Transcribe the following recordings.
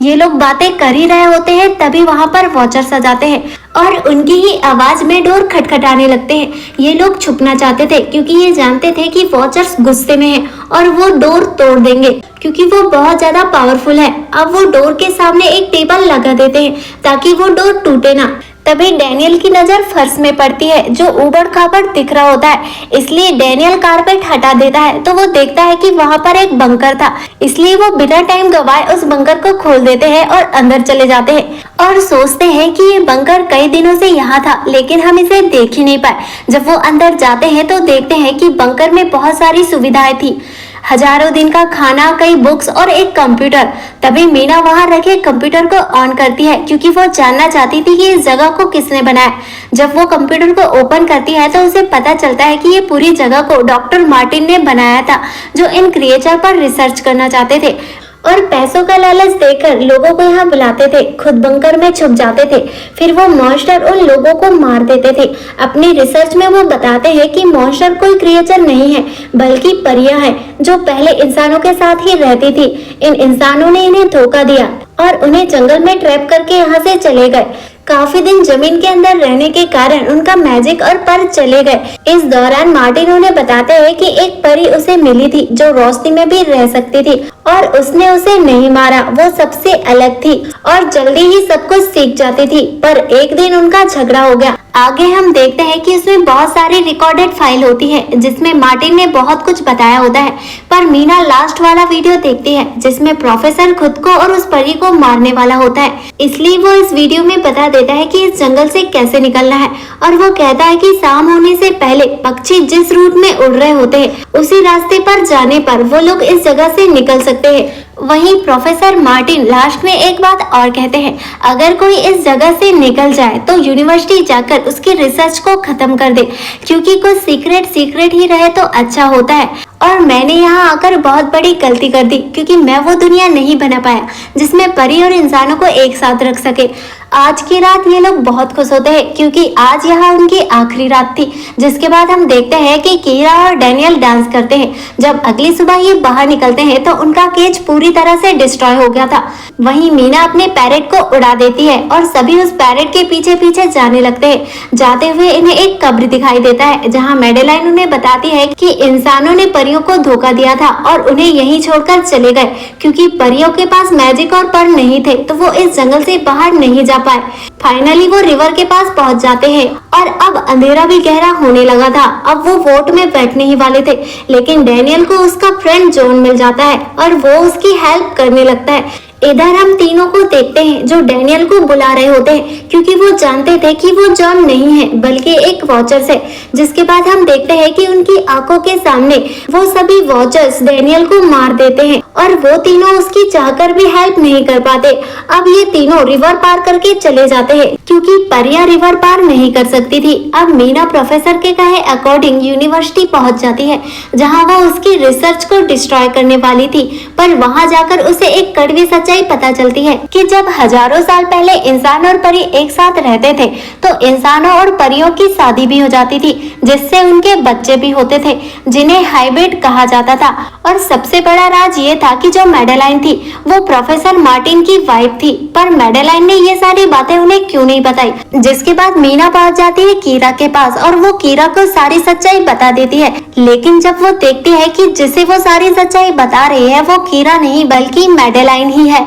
ये लोग बातें कर ही रहे होते हैं तभी वहाँ पर वॉचर्स आ जाते हैं और उनकी ही आवाज में डोर खटखटाने लगते हैं। ये लोग छुपना चाहते थे क्योंकि ये जानते थे कि वॉचर्स गुस्से में हैं और वो डोर तोड़ देंगे क्योंकि वो बहुत ज्यादा पावरफुल है। अब वो डोर के सामने एक टेबल लगा देते हैं ताकि वो डोर टूटे ना। तभी डैनियल की नजर फर्श में पड़ती है जो ऊबड़ खाबड़ दिख रहा होता है, इसलिए डैनियल कारपेट हटा देता है तो वो देखता है कि वहाँ पर एक बंकर था, इसलिए वो बिना टाइम गवाए उस बंकर को खोल देते हैं और अंदर चले जाते हैं और सोचते हैं कि ये बंकर कई दिनों से यहाँ था लेकिन हम इसे देख ही नहीं पाए। जब वो अंदर जाते हैं तो देखते हैं कि बंकर में बहुत सारी सुविधाएं थी, हजारों दिन का खाना, कई बुक्स और एक कंप्यूटर। तभी मीना वहां रखे कंप्यूटर को ऑन करती है क्योंकि वो जानना चाहती थी कि इस जगह को किसने बनाया। जब वो कंप्यूटर को ओपन करती है तो उसे पता चलता है कि ये पूरी जगह को डॉक्टर मार्टिन ने बनाया था जो इन क्रिएचर पर रिसर्च करना चाहते थे और पैसों का लालच देकर लोगों को यहाँ बुलाते थे। खुद बंकर में छुप जाते थे, फिर वो मॉन्स्टर उन लोगों को मार देते थे। अपनी रिसर्च में वो बताते हैं कि मॉन्स्टर कोई क्रिएचर नहीं है बल्कि परियां हैं जो पहले इंसानों के साथ ही रहती थी। इन इंसानों ने इन्हें धोखा दिया और उन्हें जंगल में ट्रैप करके यहाँ से चले गए। काफी दिन जमीन के अंदर रहने के कारण उनका मैजिक और पर चले गए। इस दौरान मार्टिन उन्हें बताते हैं कि एक परी उसे मिली थी जो रोशनी में भी रह सकती थी और उसने उसे नहीं मारा, वो सबसे अलग थी और जल्दी ही सब कुछ सीख जाती थी। पर एक दिन उनका झगड़ा हो गया। आगे हम देखते हैं कि उसमें बहुत सारी रिकॉर्डेड फाइल होती है जिसमें मार्टिन ने बहुत कुछ बताया होता है, पर मीना लास्ट वाला वीडियो देखती है जिसमें प्रोफेसर खुद को और उस परी को मारने वाला होता है। इसलिए वो इस वीडियो में बता देता है कि इस जंगल से कैसे निकलना है और वो कहता है कि शाम होने से पहले पक्षी जिस रूट में उड़ रहे होते हैं उसी रास्ते पर जाने पर वो लोग इस जगह से निकल सकते हैं। वहीं प्रोफेसर मार्टिन लास्ट में एक बात और कहते हैं, अगर कोई इस जगह से निकल जाए तो यूनिवर्सिटी जाकर उसकी रिसर्च को खत्म कर दे क्योंकि कुछ सीक्रेट ही रहे तो अच्छा होता है। और मैंने यहाँ आकर बहुत बड़ी गलती कर दी क्योंकि मैं वो दुनिया नहीं बना पाया जिसमें परी और इंसानों को एक साथ रख सके। आज की रात ये लोग बहुत खुश होते हैं क्योंकि आज यहाँ उनकी आखिरी रात थी। जिसके बाद हम देखते हैं कि कीरा और डैनियल डांस करते हैं। जब अगली सुबह ये बाहर निकलते हैं तो उनका केज पूरी तरह से डिस्ट्रॉय हो गया था। वहीं मीना अपने पैरेट को उड़ा देती है और सभी उस पैरेट के पीछे पीछे जाने लगते हैं। जाते हुए इन्हें एक कब्र दिखाई देता है जहाँ मैडेलाइन उन्हें बताती है कि इंसानों ने परियों को धोखा दिया था और उन्हें यहीं छोड़कर चले गए क्योंकि परियों के पास मैजिक और पर नहीं थे तो वो इस जंगल से बाहर नहीं जा पाए। फाइनली वो रिवर के पास पहुंच जाते हैं और अब अंधेरा भी गहरा होने लगा था। अब वो वोट में बैठने ही वाले थे लेकिन डैनियल को उसका फ्रेंड जॉन मिल जाता है और वो उसकी हेल्प करने लगता है। इधर हम तीनों को देखते हैं जो डैनियल को बुला रहे होते हैं क्योंकि वो जानते थे कि वो जॉन नहीं है बल्कि एक वॉचर्स है। जिसके बाद हम देखते हैं कि उनकी आंखों के सामने वो सभी वॉचर्स डैनियल को मार देते हैं और वो तीनों उसकी चाहकर भी हेल्प नहीं कर पाते। अब ये तीनों रिवर पार करके चले जाते हैं क्योंकि परियां रिवर पार नहीं कर सकती थी। अब मीना प्रोफेसर के कहे अकॉर्डिंग यूनिवर्सिटी पहुंच जाती है जहाँ वो उसकी रिसर्च को डिस्ट्रॉय करने वाली थी, पर वहाँ जाकर उसे एक कड़वी सच्चाई पता चलती है कि जब हजारों साल पहले इंसान और परी एक साथ रहते थे तो इंसानों और परियों की शादी भी हो जाती थी जिससे उनके बच्चे भी होते थे जिन्हें हाइब्रिड कहा जाता था। और सबसे बड़ा राज ये था कि जो मैडेलाइन थी वो प्रोफेसर मार्टिन की वाइफ थी, पर मैडेलाइन ने ये सारी बातें उन्हें क्यों नहीं बताई। जिसके बाद मीना पहुंच जाती है कीरा के पास और वो कीरा को सारी सच्चाई बता देती है। लेकिन जब वो देखती है कि जिसे वो सारी सच्चाई बता रही है वो कीरा नहीं बल्कि मैडेलाइन ही है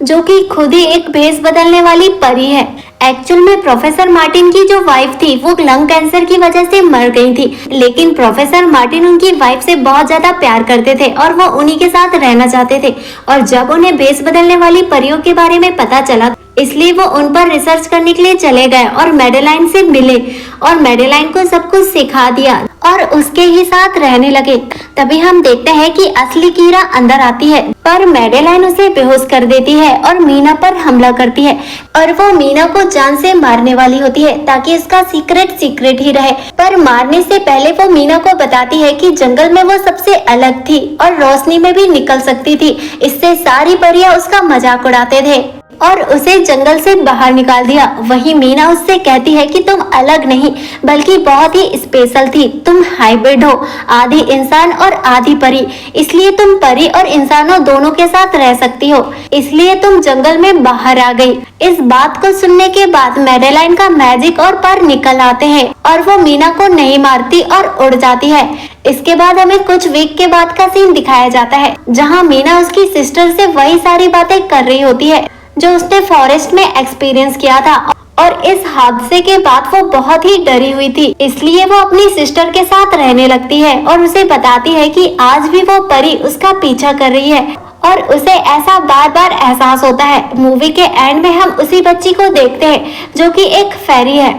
जो कि खुद ही एक भेष बदलने वाली परी है। एक्चुअल में प्रोफेसर मार्टिन की जो वाइफ थी वो लंग कैंसर की वजह से मर गई थी, लेकिन प्रोफेसर मार्टिन उनकी वाइफ से बहुत ज्यादा प्यार करते थे और वो उन्हीं के साथ रहना चाहते थे। और जब उन्हें भेष बदलने वाली परियों के बारे में पता चला इसलिए वो उन पर रिसर्च करने के लिए चले गए और मैडेलाइन से मिले और मैडेलाइन को सब कुछ सिखा दिया और उसके ही साथ रहने लगे। तभी हम देखते हैं कि असली कीरा अंदर आती है पर मैडेलाइन उसे बेहोश कर देती है और मीना पर हमला करती है और वो मीना को जान से मारने वाली होती है ताकि उसका सीक्रेट ही रहे। पर मारने से पहले वो मीना को बताती है कि जंगल में वो सबसे अलग थी और रोशनी में भी निकल सकती थी, इससे सारी परियां उसका मजाक उड़ाते थे। और उसे जंगल से बाहर निकाल दिया। वहीं मीना उससे कहती है कि तुम अलग नहीं बल्कि बहुत ही स्पेशल थी, तुम हाइब्रिड हो, आधी इंसान और आधी परी, इसलिए तुम परी और इंसानों दोनों के साथ रह सकती हो, इसलिए तुम जंगल में बाहर आ गई। इस बात को सुनने के बाद मैडेलाइन का मैजिक और पर निकल आते हैं और वो मीना को नहीं मारती और उड़ जाती है। इसके बाद हमें कुछ वीक के बाद का सीन दिखाया जाता है जहाँ मीना उसकी सिस्टर से वही सारी बातें कर रही होती है जो उसने फॉरेस्ट में एक्सपीरियंस किया था, और इस हादसे के बाद वो बहुत ही डरी हुई थी, इसलिए वो अपनी सिस्टर के साथ रहने लगती है और उसे बताती है कि आज भी वो परी उसका पीछा कर रही है और उसे ऐसा बार बार एहसास होता है। मूवी के एंड में हम उसी बच्ची को देखते हैं जो कि एक फेरी है,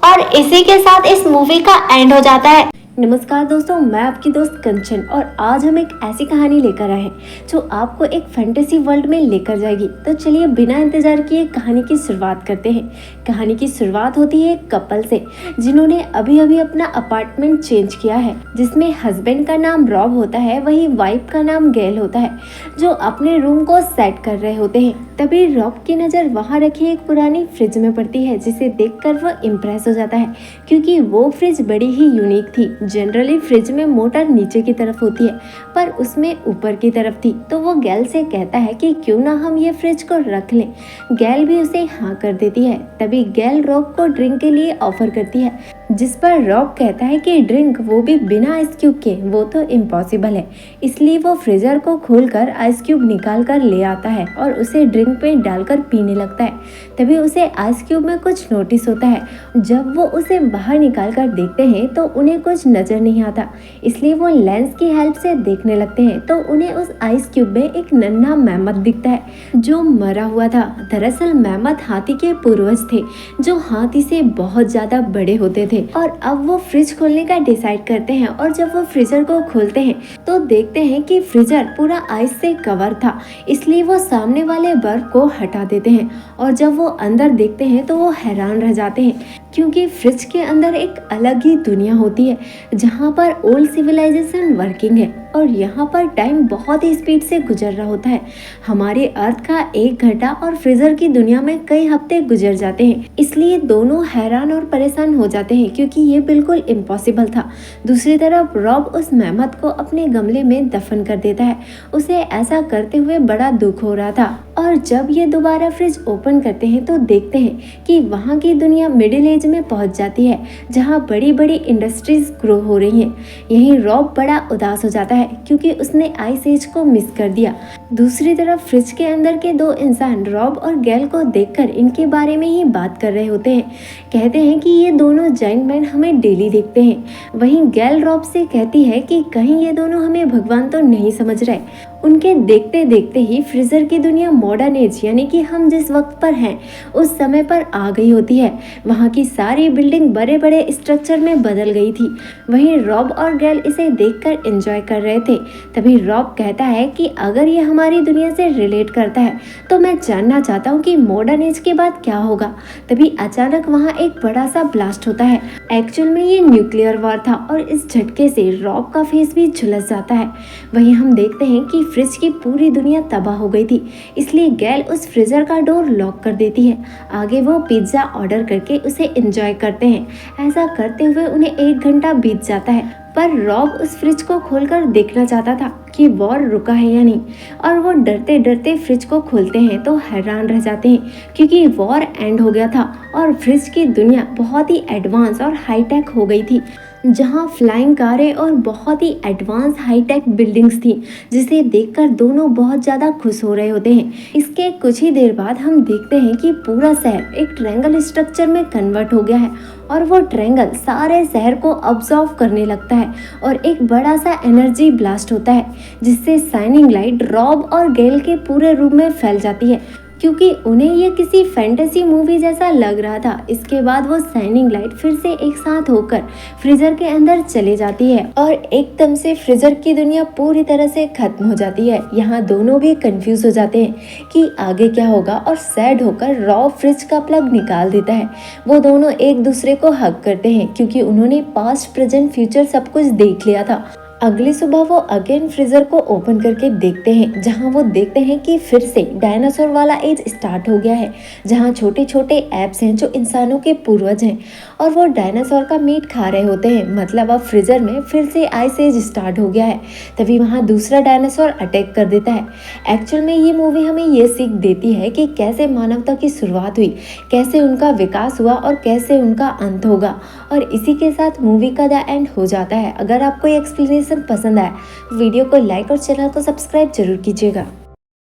और इसी के साथ इस मूवी का एंड हो जाता है। नमस्कार दोस्तों, मैं आपकी दोस्त कंचन, और आज हम एक ऐसी कहानी लेकर आए हैं जो आपको एक फैंटेसी वर्ल्ड में लेकर जाएगी। तो चलिए बिना इंतजार किए कहानी की शुरुआत करते हैं। कहानी की शुरुआत होती है एक कपल से जिन्होंने अभी अभी अपना अपार्टमेंट चेंज किया है, जिसमें हस्बैंड का नाम रॉब होता है, वही वाइफ का नाम गैल होता है, जो अपने रूम को सेट कर रहे होते हैं। तभी रॉब की नज़र वहाँ रखी एक पुरानी फ्रिज में पड़ती है, जिसे देखकर वो इम्प्रेस हो जाता है क्योंकि वो फ्रिज बड़ी ही यूनिक थी। जनरली फ्रिज में मोटर नीचे की तरफ होती है पर उसमें ऊपर की तरफ थी, तो वो गैल से कहता है कि क्यों ना हम ये फ्रिज को रख लें। गैल भी उसे हाँ कर देती है। तभी गैल रॉब को ड्रिंक के लिए ऑफर करती है, जिस पर रॉब कहता है कि ड्रिंक, वो भी बिना आइस क्यूब के, वो तो इम्पॉसिबल है। इसलिए वो फ्रीजर को खोलकर आइस क्यूब निकाल कर ले आता है और उसे ड्रिंक में डालकर पीने लगता है। तभी उसे आइस क्यूब में कुछ नोटिस होता है। जब वो उसे बाहर निकाल कर देखते हैं तो उन्हें कुछ नजर नहीं आता, इसलिए वो लेंस की हेल्प से देखने लगते हैं तो उन्हें उस आइस क्यूब में एक नन्हा मैमथ दिखता है जो मरा हुआ था। दरअसल मैमथ हाथी के पूर्वज थे जो हाथी से बहुत ज्यादा बड़े होते थे। और अब वो फ्रिज खोलने का डिसाइड करते हैं, और जब वो फ्रीजर को खोलते हैं तो देखते हैं कि फ्रीजर पूरा आइस से कवर था, इसलिए वो सामने वाले बर्फ को हटा देते हैं। और जब वो अंदर देखते हैं तो वो हैरान रह जाते हैं क्योंकि फ्रिज के अंदर एक अलग ही दुनिया होती है जहाँ पर ओल्ड सिविलाइजेशन वर्किंग है और यहाँ पर टाइम बहुत ही स्पीड से गुजर रहा होता है। हमारे अर्थ का 1 घंटा और फ्रीजर की दुनिया में कई हफ्ते गुजर जाते हैं, इसलिए दोनों हैरान और परेशान हो जाते हैं क्योंकि ये बिल्कुल इम्पॉसिबल था। दूसरी तरफ रॉब उस मेहमत को अपने गमले में दफन कर देता है। उसे ऐसा करते हुए बड़ा दुख हो रहा था, और जब ये दोबारा फ्रिज ओपन करते हैं तो देखते हैं कि वहाँ की दुनिया मिडिल एज में पहुँच जाती है जहाँ बड़ी बड़ी इंडस्ट्रीज ग्रो हो रही हैं। यहीं रॉब बड़ा उदास हो जाता है क्योंकि उसने आइस एज को मिस कर दिया। दूसरी तरफ फ्रिज के अंदर के 2 इंसान रॉब और गैल को देखकर इनके बारे में ही बात कर रहे होते हैं। कहते हैं कि ये दोनों जाइंट मैन हमें डेली देखते हैं। वहीं गैल रॉब से कहती है कि कहीं ये दोनों हमें भगवान तो नहीं समझ रहे। उनके देखते देखते ही फ्रीजर की दुनिया मॉडर्न एज यानी कि हम जिस वक्त पर हैं उस समय पर आ गई होती है। वहाँ की सारी बिल्डिंग बड़े बड़े स्ट्रक्चर में बदल गई थी। वहीं रॉब और गैल इसे देखकर एंजॉय कर रहे थे। तभी रॉब कहता है कि अगर ये हमारी दुनिया से रिलेट करता है तो मैं जानना चाहता हूँ कि मॉडर्न एज के बाद क्या होगा। तभी अचानक वहाँ एक बड़ा सा ब्लास्ट होता है। एक्चुअल में ये न्यूक्लियर वॉर था और इस झटके से रॉब का फेस भी झुलस जाता है। वहीं हम देखते हैं कि फ्रिज की पूरी दुनिया तबाह हो गई थी, इसलिए गैल उस फ्रीजर का डोर लॉक कर देती है। आगे वो पिज्जा ऑर्डर करके उसे एंजॉय करते हैं। ऐसा करते हुए उन्हें 1 घंटा बीत जाता है, पर रॉब उस फ्रिज को खोलकर देखना चाहता था कि वॉर रुका है या नहीं, और वो डरते डरते फ्रिज को खोलते हैं तो हैरान रह जाते हैं क्योंकि वॉर एंड हो गया था और फ्रिज की दुनिया बहुत ही एडवांस और हाईटेक हो गई थी, जहां फ्लाइंग कारें और बहुत ही एडवांस हाईटेक बिल्डिंग्स थी, जिसे देखकर दोनों बहुत ज़्यादा खुश हो रहे होते हैं। इसके कुछ ही देर बाद हम देखते हैं कि पूरा शहर एक ट्रायंगल स्ट्रक्चर में कन्वर्ट हो गया है और वो ट्रायंगल सारे शहर को अब्जॉर्व करने लगता है और एक बड़ा सा एनर्जी ब्लास्ट होता है जिससे शाइनिंग लाइट रॉब और गैल के पूरे रूम में फैल जाती है क्योंकि उन्हें ये किसी फैंटेसी मूवी जैसा लग रहा था। इसके बाद वो शाइनिंग लाइट फिर से एक साथ होकर फ्रीजर के अंदर चले जाती है और एकदम से फ्रीजर की दुनिया पूरी तरह से खत्म हो जाती है। यहाँ दोनों भी कंफ्यूज हो जाते हैं कि आगे क्या होगा और सैड होकर रॉब फ्रिज का प्लग निकाल देता है। वो दोनों एक दूसरे को हग करते हैं क्योंकि उन्होंने पास्ट प्रेजेंट फ्यूचर सब कुछ देख लिया था अगली सुबह वो अगेन फ्रीजर को ओपन करके देखते हैं, जहां वो देखते हैं कि फिर से डायनासोर वाला एज स्टार्ट हो गया है, जहां छोटे छोटे एप्स हैं जो इंसानों के पूर्वज हैं और वो डायनासोर का मीट खा रहे होते हैं। मतलब अब फ्रीजर में फिर से आइस एज स्टार्ट हो गया है। तभी वहां दूसरा डायनासोर अटैक कर देता है। एक्चुअल में ये मूवी हमें ये सीख देती है कि कैसे मानवता की शुरुआत हुई, कैसे उनका विकास हुआ और कैसे उनका अंत होगा। और इसी के साथ मूवी का द एंड हो जाता है। अगर आपको ये एक्सप्लेनेशन पसंद आया वीडियो को लाइक और चैनल को सब्सक्राइब जरूर कीजिएगा।